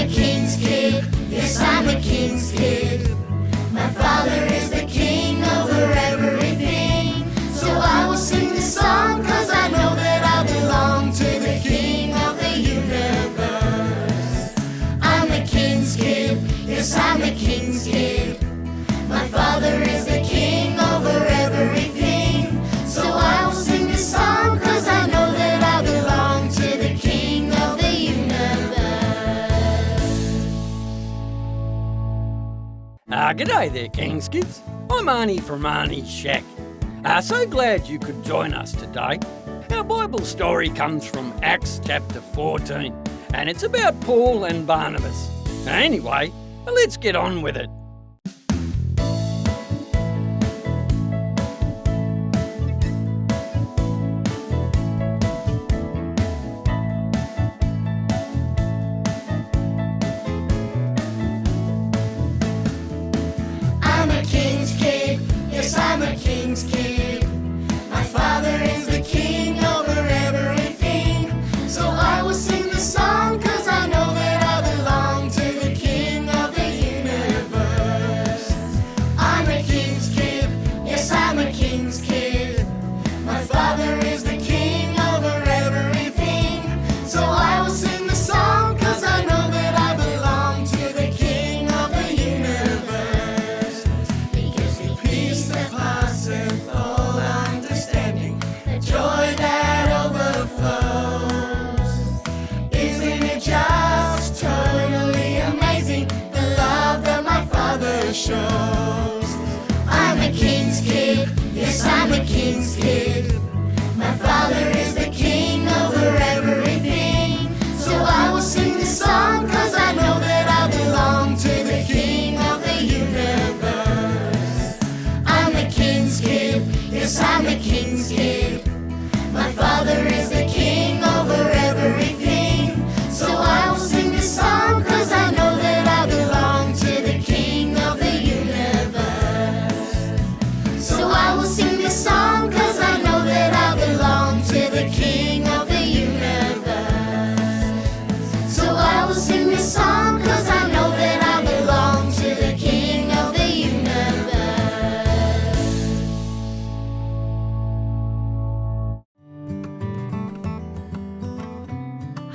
a king's kid, yes, I'm a king's kid. My father is the king over everything. So I will sing this song, cause I know that I belong to the king of the universe. I'm a king's kid, yes, I'm a king's kid. My father is the king over everything. So I will sing this song, cause I know that I belong to the king of the universe. G'day there, King's Kids. I'm Arnie from Arnie's Shack. So glad you could join us today. Our Bible story comes from Acts chapter 14, and it's about Paul and Barnabas. Anyway, let's get on with it. I'm a king's kid. My father is the king over everything. So I will sing this song, cause I know that I belong to the king of the universe. I'm a king's kid, yes, I'm a king's kid. My father is the king over everything. So I will sing this song, cause I know that I belong to the king of the universe. Because the peace that passeth all understanding, the joy that overflows. Isn't it just totally amazing, the love that my father shows? I'm a king's kid, yes, I'm a king's kid. My father is the king over everything. So I will sing this song, cause I know that I belong to the king of the universe. I'm a king's kid, yes, I'm a king's kid. My father is the king over everything. So I will sing this song, cause I know that I belong to the king of the universe. So I will sing this song, cause I know that I belong to the king of the universe. So I will sing this song, cause I know that I belong to the king of the universe.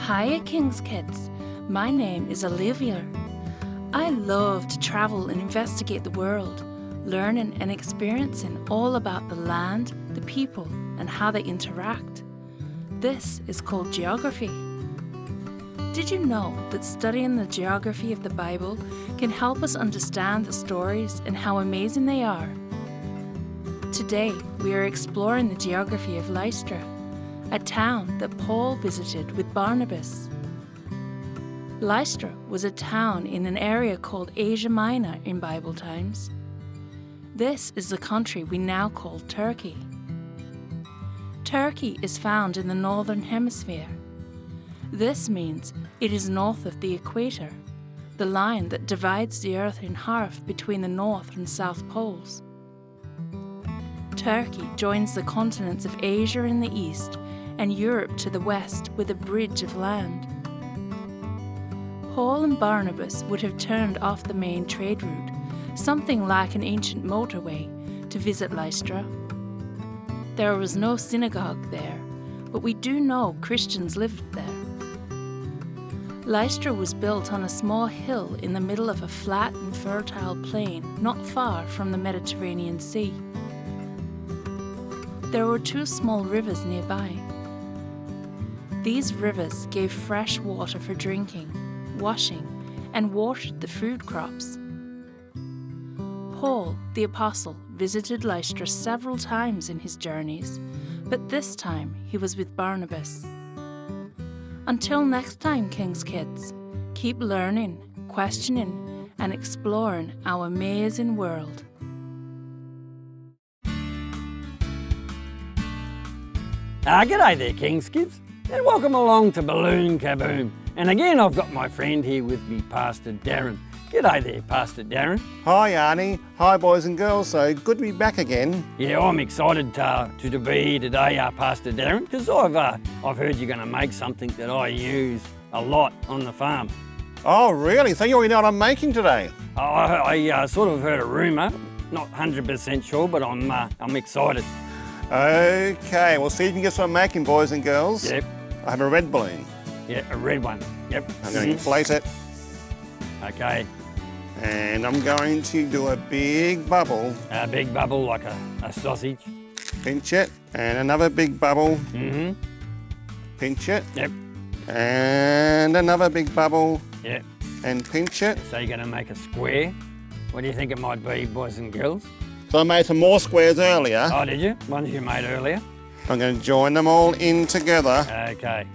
Hiya, King's Kids. My name is Olivia. I love to travel and investigate the world, learning and experiencing all about the land, the people, and how they interact. This is called geography. Did you know that studying the geography of the Bible can help us understand the stories and how amazing they are? Today, we are exploring the geography of Lystra, a town that Paul visited with Barnabas. Lystra was a town in an area called Asia Minor in Bible times. This is the country we now call Turkey. Turkey is found in the northern hemisphere. This means it is north of the equator, the line that divides the earth in half between the north and south poles. Turkey joins the continents of Asia in the east and Europe to the west with a bridge of land. Paul and Barnabas would have turned off the main trade route, something like an ancient motorway, to visit Lystra. There was no synagogue there, but we do know Christians lived there. Lystra was built on a small hill in the middle of a flat and fertile plain not far from the Mediterranean Sea. There were 2 small rivers nearby. These rivers gave fresh water for drinking, washing, and watered the food crops. Paul, the apostle, visited Lystra several times in his journeys, but this time he was with Barnabas. Until next time, King's Kids, keep learning, questioning, and exploring our amazing world. G'day there, King's Kids, and welcome along to Balloon Kaboom. And again, I've got my friend here with me, Pastor Darren. G'day there, Pastor Darren. Hi, Arnie. Hi, boys and girls. So good to be back again. Yeah, I'm excited to be here today, Pastor Darren, because I've heard you're going to make something that I use a lot on the farm. Oh, really? So you already know what I'm making today? I sort of heard a rumour, not 100% sure, but I'm excited. Okay, well, see if you can guess what I'm making, boys and girls. Yep. I have a red balloon. Yeah, a red one. Yep. I'm going to inflate it, Okay. and I'm going to do a big bubble. A big bubble like a sausage. Pinch it, and another big bubble. Mm-hmm. Pinch it, Yep. and another big bubble, Yep. and pinch it. So you're going to make a square. What do you think it might be, boys and girls? So I made some more squares earlier. Oh, did you? Ones you made earlier? I'm going to join them all in together Okay.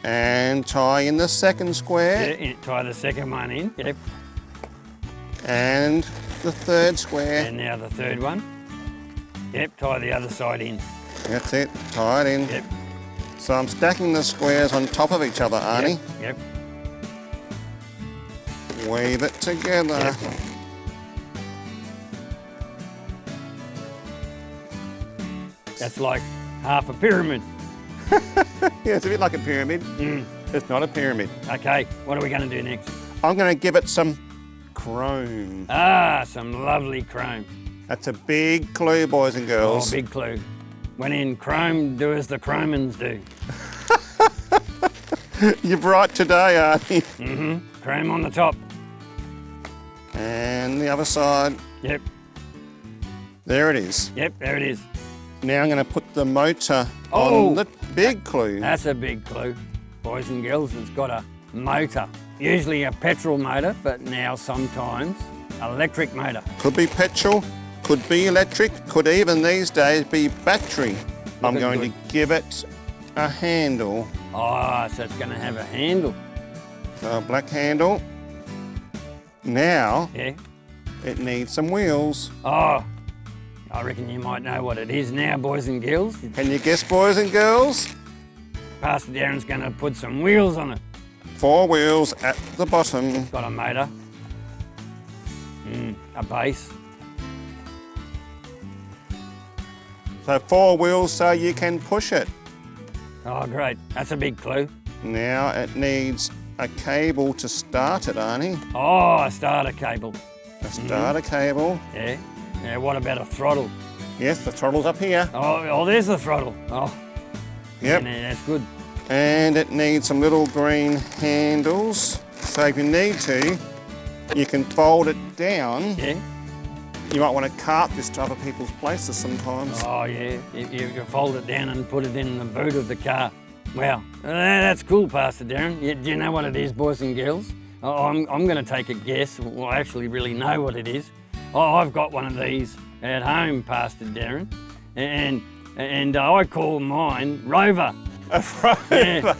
and tie in the second square Yeah, tie the second one in. Yep. and the third square. And now the third one. Yep, tie the other side in. That's it, tie it in. Yep. So I'm stacking the squares on top of each other, Arnie. Yep. Weave it together. Yep. That's like half a pyramid. Yeah, it's a bit like a pyramid. Mm. It's not a pyramid. Okay, what are we going to do next? I'm going to give it some chrome. Ah, some lovely chrome. That's a big clue, boys and Oh, girls. big clue. When in Chrome, do as the Chromans do. You're bright today, Arnie. Mm-hmm. Chrome on the top. And the other side. Yep, There it is. yep, there it is. Now I'm going to put the motor Oh. on the big clue. That's a big clue. Boys and girls, it's got a motor. Usually a petrol motor, but now sometimes electric motor. Could be petrol, could be electric, could even these days be battery. I'm at going good. to give it a handle. Oh, so it's going to have a handle. So a black handle. Now Yeah. it needs some wheels. Oh, I reckon you might know what it is now, boys and girls. Can you guess, boys and girls? Pastor Darren's going to put some wheels on it. 4 wheels at the bottom. Got a motor. A base. So 4 wheels so you can push it. Oh, great. That's a big clue. Now it needs a cable to start it, Arnie. Oh, a starter cable. A starter cable. Yeah. Yeah, what about a throttle? Yes, the throttle's up here. Oh, there's the throttle. Oh, Yep. yeah, that's good. And it needs some little green handles. So if you need to, you can fold it down. Yeah. You might want to cart this to other people's places sometimes. Oh, yeah. You fold it down and put it in the boot of the car. Wow. That's cool, Pastor Darren. Do you know what it is, boys and girls? I'm going to take a guess. Well, I actually really know what it is. Oh, I've got one of these at home, Pastor Darren. And I call mine Rover. Yeah,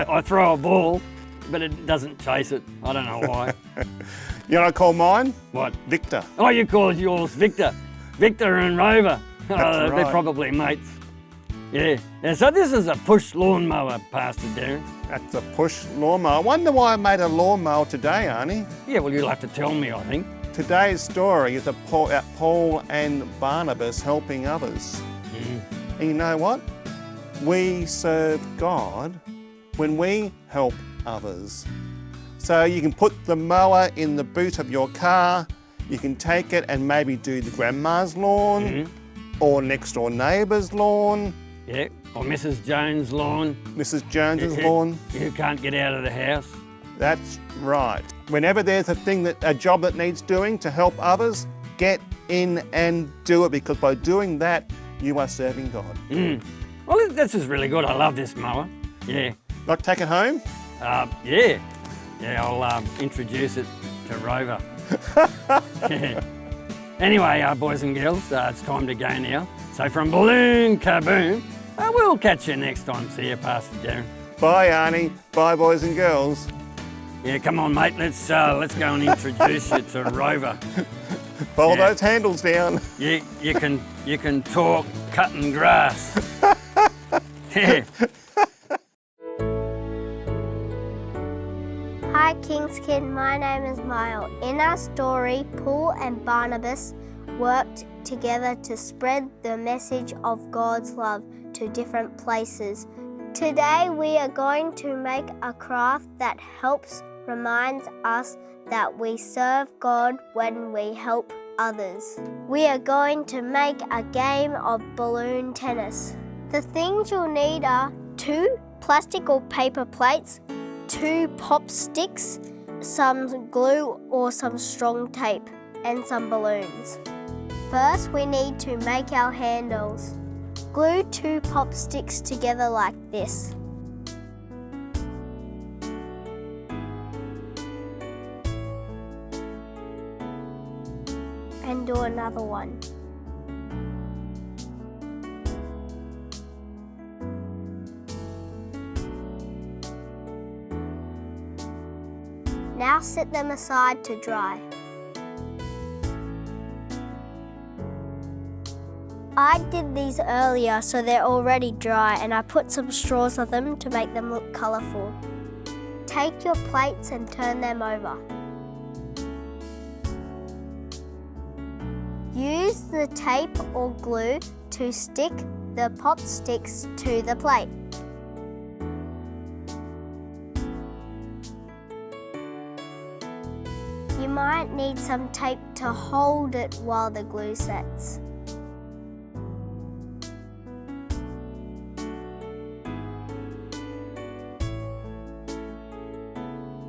I throw a ball, but it doesn't chase it. I don't know why. You know what I call mine? What? Victor. Oh, you call yours Victor. Victor and Rover. That's They're right. probably mates. Yeah. So this is a push lawnmower, Pastor Darren. That's a push lawnmower. I wonder why I made a lawnmower today, Arnie. Yeah, well, you'll have to tell me, I think. Today's story is about Paul and Barnabas helping others. And you know what? We serve God when we help others. So you can put the mower in the boot of your car, you can take it and maybe do the grandma's lawn or next door neighbour's lawn, Yeah. Or Mrs. Jones' lawn. Mrs. Jones's lawn. You can't get out of the house. That's right. Whenever there's a job that needs doing to help others, get in and do it, because by doing that, you are serving God. Well, this is really good. I love this mower. Yeah. Like take it home? Yeah. Yeah, I'll introduce it to Rover. Yeah. Anyway, boys and girls, it's time to go now. So from Balloon Kaboom, we'll catch you next time. See you, Pastor Darren. Bye, Arnie. Bye, boys and girls. Yeah, come on, mate. Let's go and introduce you to Rover. Fold Yeah. those handles down. You can talk cutting grass. Yeah. Hi King's Kid, my name is Mile. In our story, Paul and Barnabas worked together to spread the message of God's love to different places. Today we are going to make a craft that helps reminds us that we serve God when we help others. We are going to make a game of balloon tennis. The things you'll need are 2 plastic or paper plates, 2 pop sticks, some glue or some strong tape, and some balloons. First, we need to make our handles. Glue 2 pop sticks together like this. And do another one. Now set them aside to dry. I did these earlier so they're already dry, and I put some straws on them to make them look colourful. Take your plates and turn them over. Use the tape or glue to stick the pop sticks to the plate. You might need some tape to hold it while the glue sets.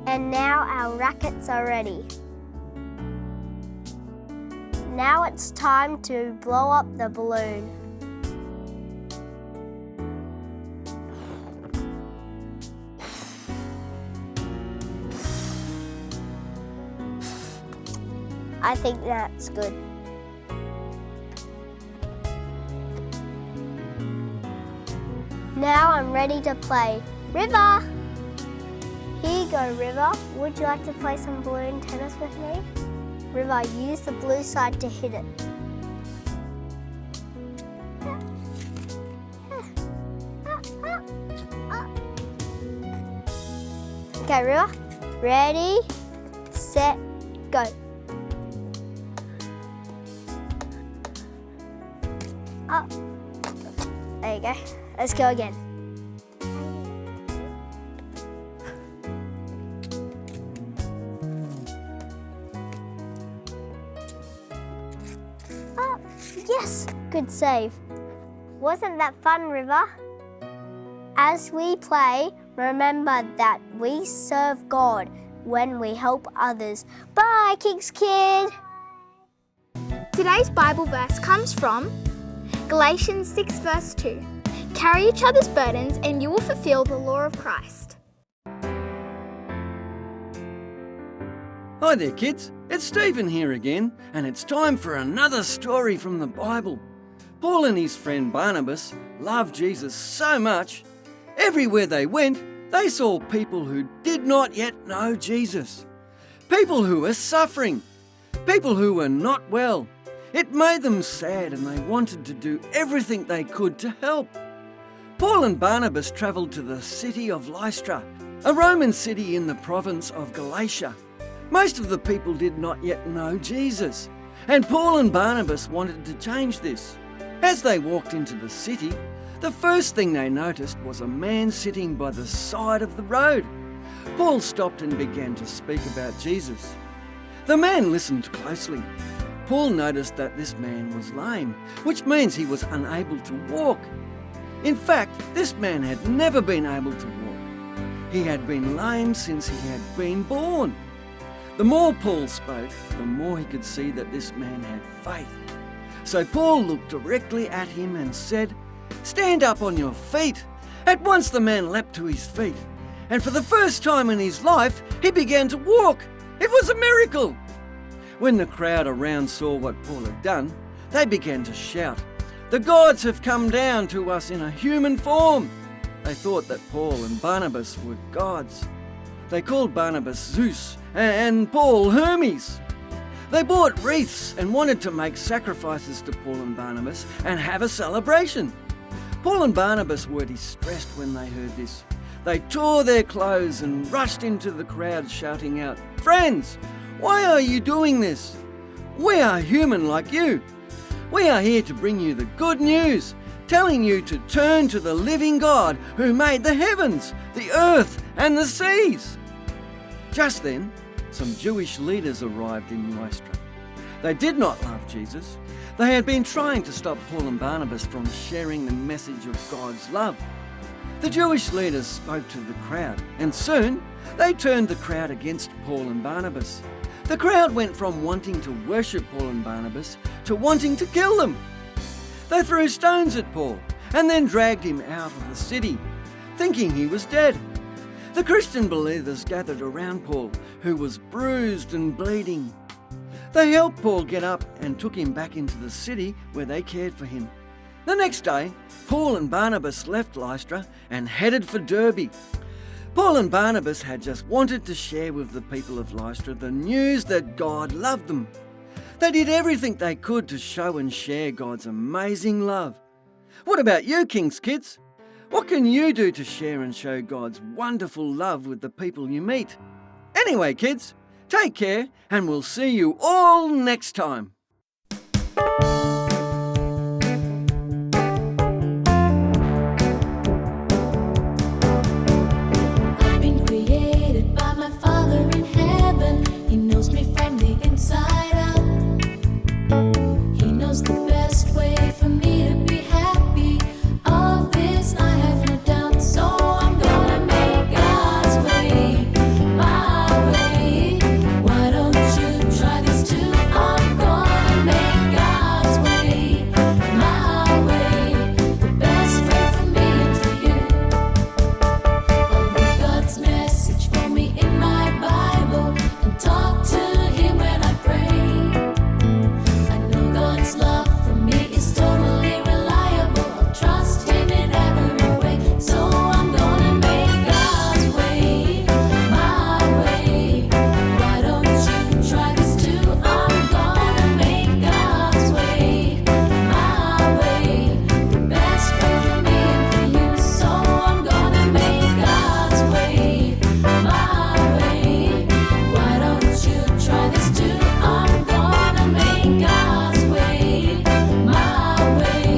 And now our rackets are ready. Now it's time to blow up the balloon. I think that's good. Now I'm ready to play. River! Here you go, River. Would you like to play some balloon tennis with me? River, use the blue side to hit it. Okay, River. Ready, set, go. Up. There you go. Let's go again. Oh, yes, good save. Wasn't that fun, River? As we play, remember that we serve God when we help others. Bye, King's Kid. Today's Bible verse comes from Galatians 6 verse 2. Carry each other's burdens and you will fulfill the law of Christ. Hi there, kids. It's Stephen here again, and it's time for another story from the Bible. Paul and his friend Barnabas loved Jesus so much. Everywhere they went, they saw people who did not yet know Jesus. People who were suffering. People who were not well. It made them sad, and they wanted to do everything they could to help. Paul and Barnabas travelled to the city of Lystra, a Roman city in the province of Galatia. Most of the people did not yet know Jesus, and Paul and Barnabas wanted to change this. As they walked into the city, the first thing they noticed was a man sitting by the side of the road. Paul stopped and began to speak about Jesus. The man listened closely. Paul noticed that this man was lame, which means he was unable to walk. In fact, this man had never been able to walk. He had been lame since he had been born. The more Paul spoke, the more he could see that this man had faith. So Paul looked directly at him and said, "Stand up on your feet." At once the man leapt to his feet, and for the first time in his life, he began to walk. It was a miracle. When the crowd around saw what Paul had done, they began to shout, "The gods have come down to us in a human form." They thought that Paul and Barnabas were gods. They called Barnabas Zeus and Paul Hermes. They bought wreaths and wanted to make sacrifices to Paul and Barnabas and have a celebration. Paul and Barnabas were distressed when they heard this. They tore their clothes and rushed into the crowd shouting out, "Friends, why are you doing this? We are human like you. We are here to bring you the good news, telling you to turn to the living God who made the heavens, the earth, and the seas." Just then, some Jewish leaders arrived in Lystra. They did not love Jesus. They had been trying to stop Paul and Barnabas from sharing the message of God's love. The Jewish leaders spoke to the crowd, and soon they turned the crowd against Paul and Barnabas. The crowd went from wanting to worship Paul and Barnabas to wanting to kill them. They threw stones at Paul and then dragged him out of the city, thinking he was dead. The Christian believers gathered around Paul, who was bruised and bleeding. They helped Paul get up and took him back into the city where they cared for him. The next day, Paul and Barnabas left Lystra and headed for Derbe. Paul and Barnabas had just wanted to share with the people of Lystra the news that God loved them. They did everything they could to show and share God's amazing love. What about you, King's kids? What can you do to share and show God's wonderful love with the people you meet? Anyway, kids, take care, and we'll see you all next time. I've been created by my Father in heaven. He knows me from the inside out. He knows the best way for me to be happy. Of this I have no doubt. So I'm gonna make God's way my way. Why don't you try this too? I'm gonna make God's way my way. The best way for me and for you. I'll read God's message for me in my Bible and talk to Him when I pray. I know God's love for me is totally reliable. I'll trust Him in every way. So I'm gonna make God's way my way. Why don't you try this too? I'm gonna make God's way my way. The best way for me and for you. So I'm gonna make God's way my way. Why don't you try this too? I'm gonna make God's way my way.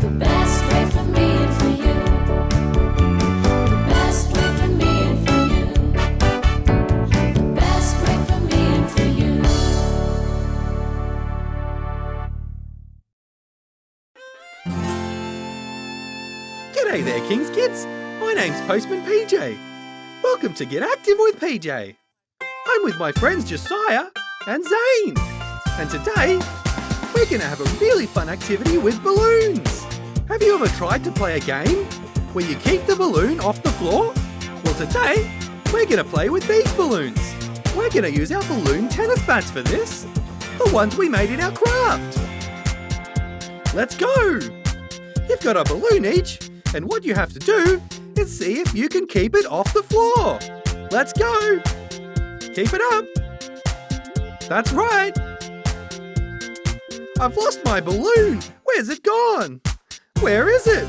The best way for me and for you. The best way for me and for you. The best way for me and for you. G'day there, King's Kids. My name's Postman PJ. Welcome to Get Active with PJ. I'm with my friends Josiah and Zane. And today, we're going to have a really fun activity with balloons. Have you ever tried to play a game where you keep the balloon off the floor? Well, today, we're going to play with these balloons. We're going to use our balloon tennis bats for this. The ones we made in our craft. Let's go! You've got a balloon each, and what you have to do is see if you can keep it off the floor. Let's go! Keep it up. That's right. I've lost my balloon. Where's it gone? Where is it?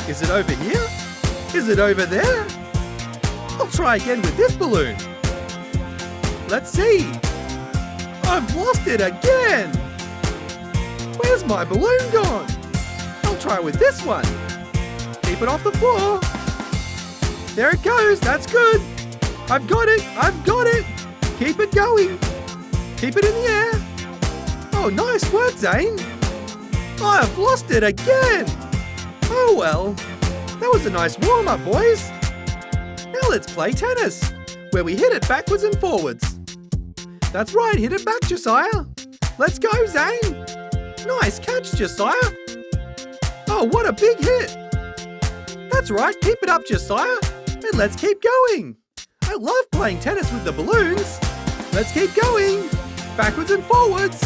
Is it over here? Is it over there? I'll try again with this balloon. Let's see. I've lost it again. Where's my balloon gone? I'll try with this one. Keep it off the floor. There it goes. That's good. I've got it. I've got it. Keep it going. Keep it in the air. Oh, nice work, Zane. I've lost it again. Oh, well. That was a nice warm-up, boys. Now let's play tennis, where we hit it backwards and forwards. That's right. Hit it back, Josiah. Let's go, Zane. Nice catch, Josiah. Oh, what a big hit. That's right. Keep it up, Josiah. And let's keep going. I love playing tennis with the balloons. Let's keep going. Backwards and forwards.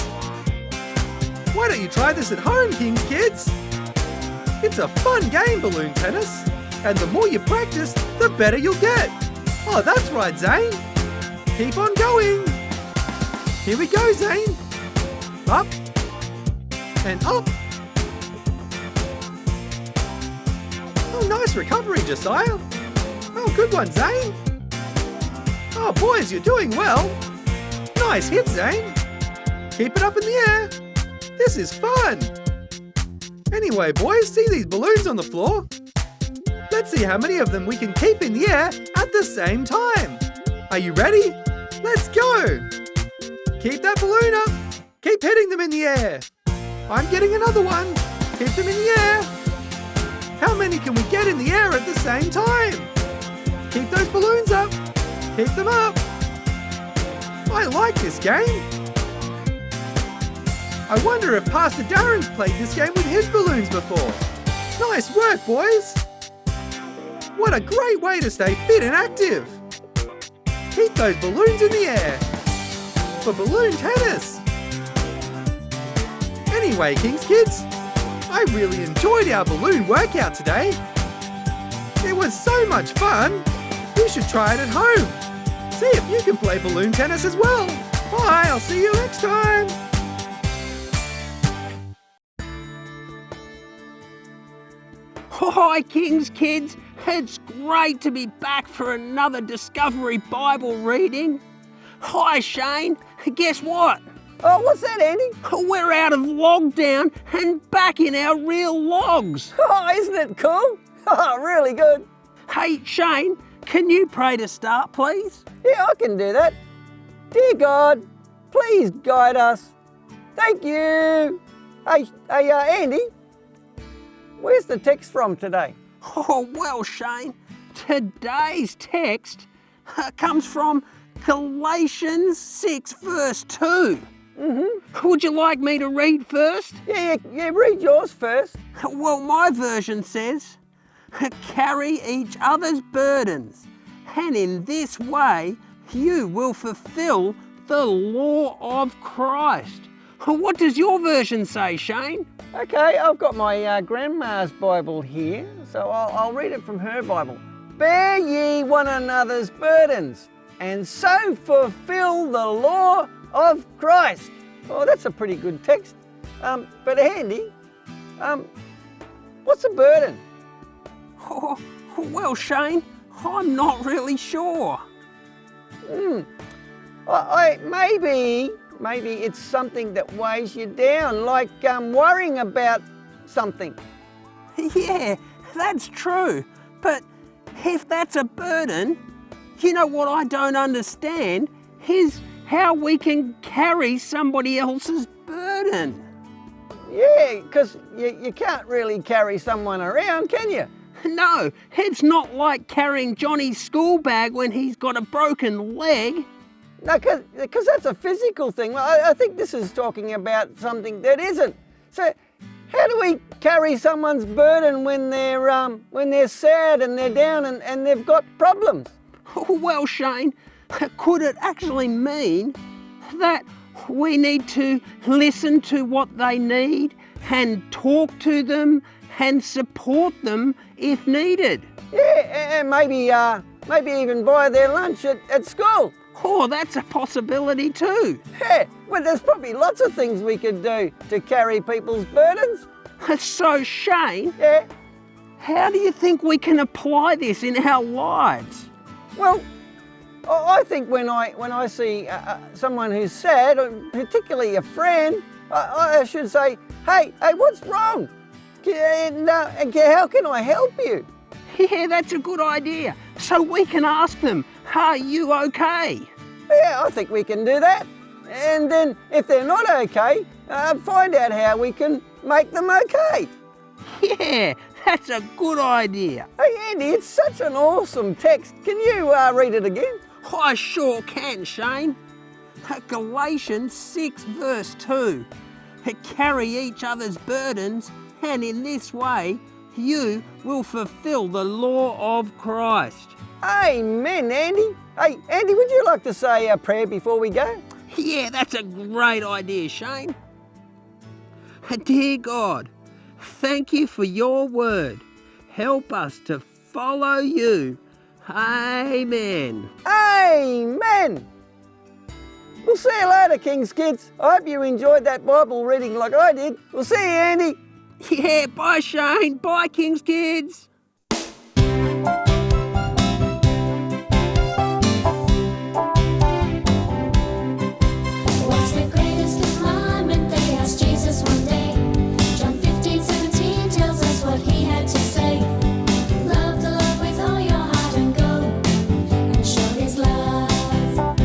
Why don't you try this at home, King's Kids? It's a fun game, balloon tennis. And the more you practice, the better you'll get. Oh, that's right, Zane. Keep on going. Here we go, Zane. Up. And up. Oh, nice recovery, Josiah. Oh, good one, Zane. Oh, boys, you're doing well. Nice hit, Zane. Keep it up in the air. This is fun. Anyway, boys, see these balloons on the floor? Let's see how many of them we can keep in the air at the same time. Are you ready? Let's go! Keep that balloon up. Keep hitting them in the air. I'm getting another one. Keep them in the air. How many can we get in the air at the same time? Keep those balloons up. Keep them up. I like this game. I wonder if Pastor Darren's played this game with his balloons before. Nice work, boys. What a great way to stay fit and active. Keep those balloons in the air for balloon tennis. Anyway, King's Kids, I really enjoyed our balloon workout today. It was so much fun. You should try it at home. See if you can play balloon tennis as well. Bye, I'll see you next time. Hi, King's Kids. It's great to be back for another Discovery Bible reading. Hi, Shane. Guess what? Oh, what's that, Andy? We're out of lockdown and back in our real logs. Oh, isn't it cool? Oh, really good. Hey, Shane, can you pray to start, please? Yeah, I can do that. Dear God, please guide us. Thank you. Hey, Andy, where's the text from today? Oh, well, Shane, today's text comes from Galatians 6, verse 2. Would you like me to read first? Yeah, read yours first. Well, my version says, carry each other's burdens, and in this way you will fulfill the law of Christ. What does your version say, Shane? Okay, I've got my grandma's Bible here, so I'll read it from her Bible. Bear ye one another's burdens, and so fulfill the law of Christ. Oh, that's a pretty good text. But Andy, what's a burden? Oh, well, Shane, I'm not really sure. Maybe it's something that weighs you down, like worrying about something. Yeah, that's true. But if that's a burden, you know what I don't understand is how we can carry somebody else's burden. Yeah, because you can't really carry someone around, can you? No, it's not like carrying Johnny's school bag when he's got a broken leg. No, because that's a physical thing. Well, I think this is talking about something that isn't. So how do we carry someone's burden when they're sad and they're down and they've got problems? Well, Shane, could it actually mean that we need to listen to what they need and talk to them and support them if needed? Yeah, and maybe even buy their lunch at school. Oh, that's a possibility too. Yeah, well, there's probably lots of things we could do to carry people's burdens. So, Shane, Yeah, how do you think we can apply this in our lives? well, I think when I see someone who's sad, or particularly a friend, I should say, hey, what's wrong? And how can I help you? Yeah, that's a good idea. So we can ask them, are you okay? Yeah, I think we can do that. And then if they're not okay, find out how we can make them okay. Yeah, that's a good idea. Hey, Andy, it's such an awesome text. Can you read it again? I sure can, Shane. Galatians 6, verse 2. Carry each other's burdens, and in this way you will fulfill the law of Christ. Amen, Andy. Hey, Andy, would you like to say a prayer before we go? Yeah, that's a great idea, Shane. Dear God, thank you for your word. Help us to follow you. Amen. Amen. We'll see you later, King's Kids. I hope you enjoyed that Bible reading like I did. We'll see you, Andy. Yeah, bye, Shane. Bye, King's Kids. What's the greatest commandment? They asked Jesus one day. John 15:17 tells us what he had to say. Love the Lord with all your heart and go and show his love.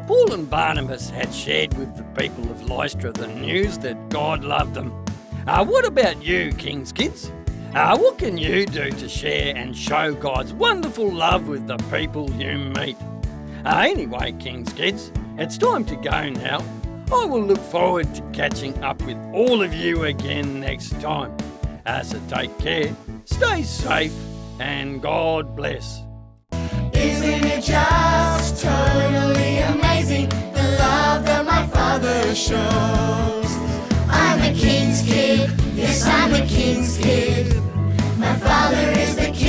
Paul and Barnabas had shared with the people of Lystra the news that God loved them. What about you, King's Kids? What can you do to share and show God's wonderful love with the people you meet? Anyway, King's Kids, it's time to go now. I will look forward to catching up with all of you again next time. So take care, stay safe, and God bless. Isn't it just totally amazing, the love that my Father shows? I'm a King's kid, yes, I'm a King's kid. My Father is the King.